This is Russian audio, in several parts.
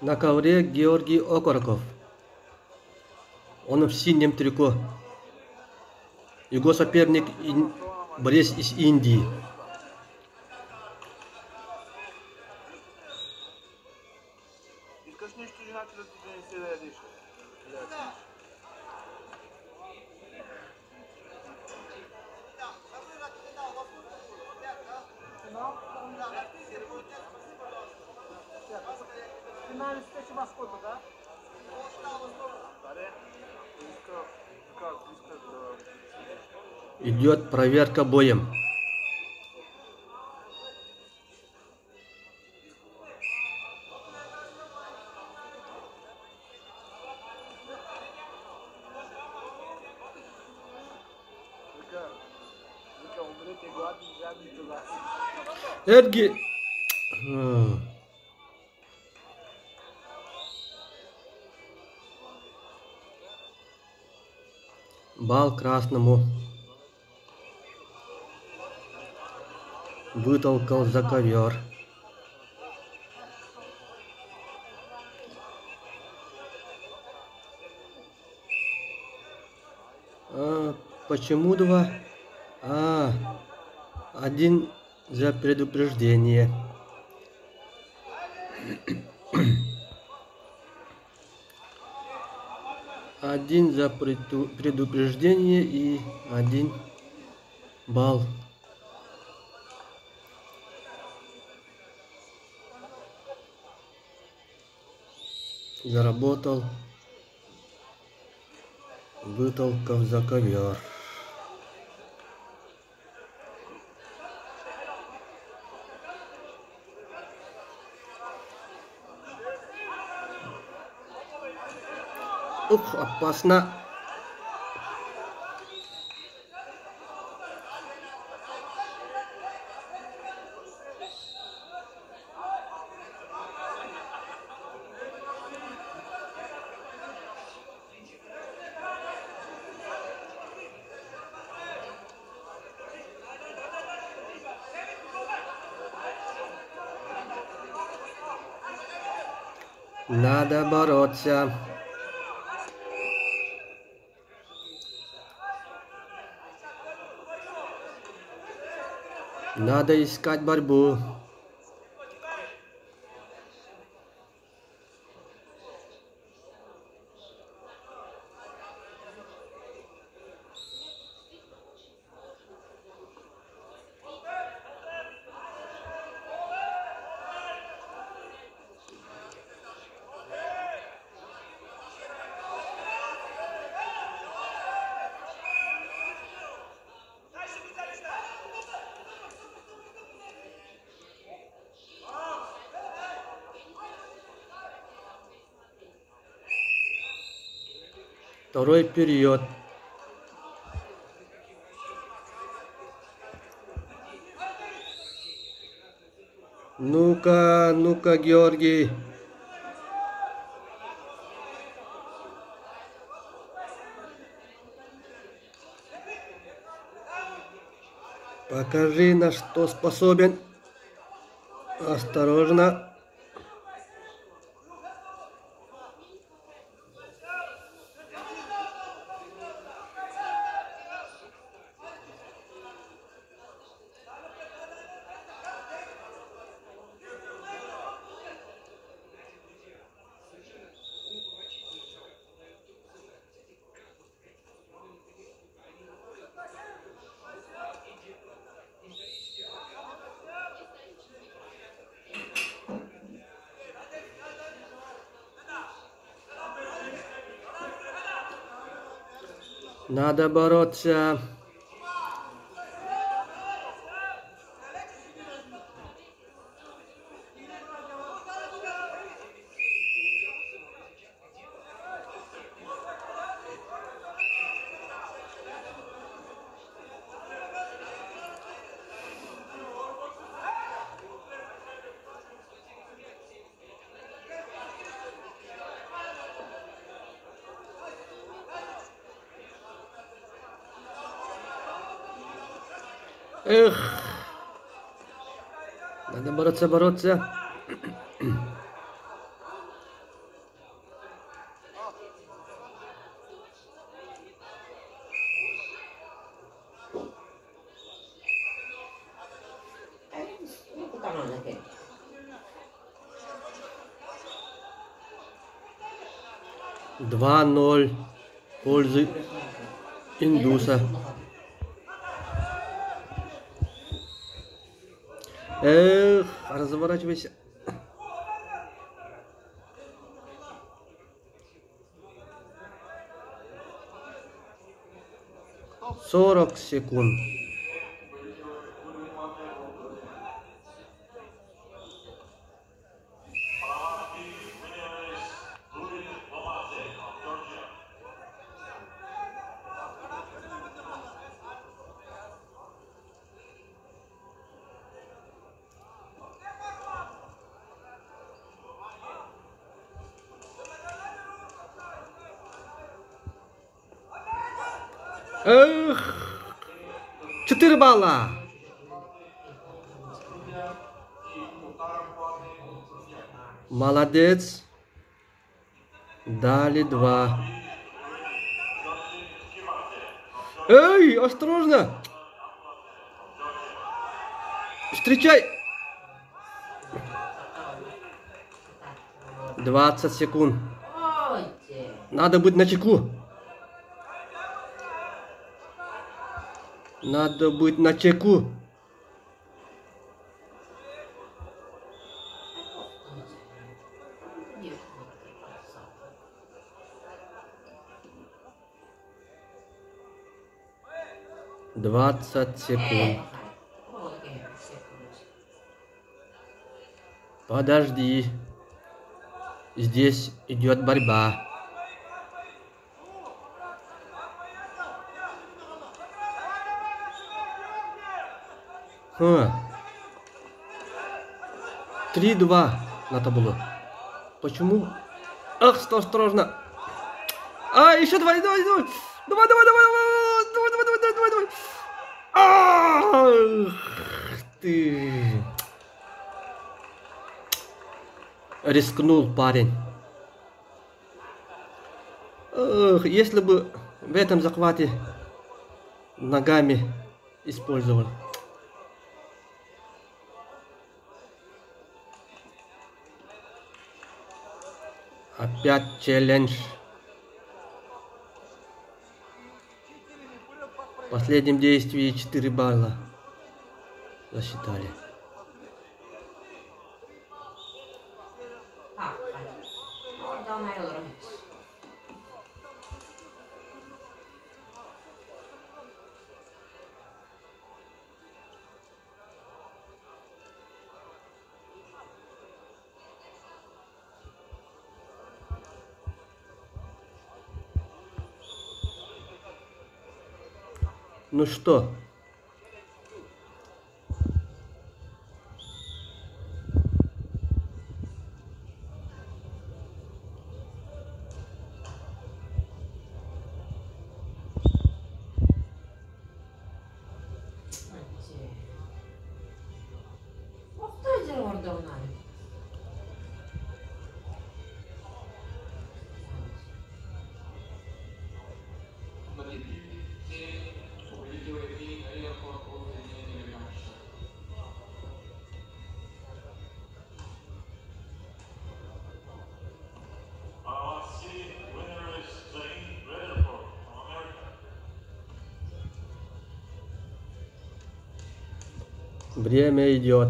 На ковре Георгий Окороков. Он в синем трико. Его соперник борец из Индии. Идет проверка боем. Эдги. Бал красному. Вытолкал за ковер. Почему два? Один за предупреждение. Один за предупреждение и 1 балл. Заработал, вытолкав за ковер. Ух, опасно. Надо бороться. Надо искать борьбу. Второй период. Ну-ка, ну-ка, Георгий. Покажи, на что способен. Осторожно. Надо бороться. Эх, надо бороться, бороться. 2-0 в пользу индуса. Эх, разворачивайся. Сорок секунд. Эх, 4 балла. Молодец. Дали 2. Эй, осторожно. Встречай. 20 секунд. Надо быть начеку. Надо быть начеку. Двадцать секунд. Подожди. Здесь идет борьба. Ха. 3-2 надо было. Почему? Ах, осторожно. А, еще 2. Давай. Ах ты. Рискнул парень. Эх, если бы в этом захвате ногами использовал. Опять челлендж. В последнем действии 4 балла засчитали. Ну что? Время идет.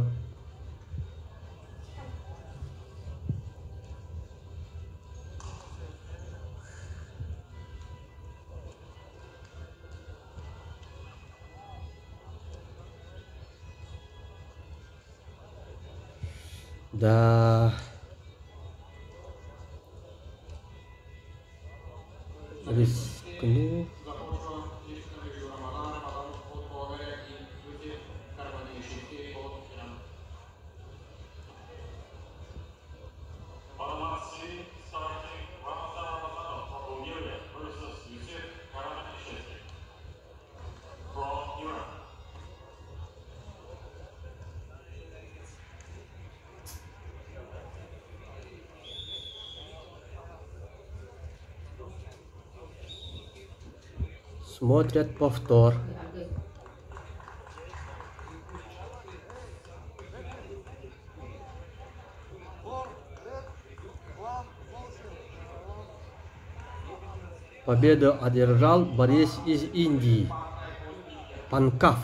Да. Рискну. Смотрят повтор. Победу одержал борец из Индии Панкав.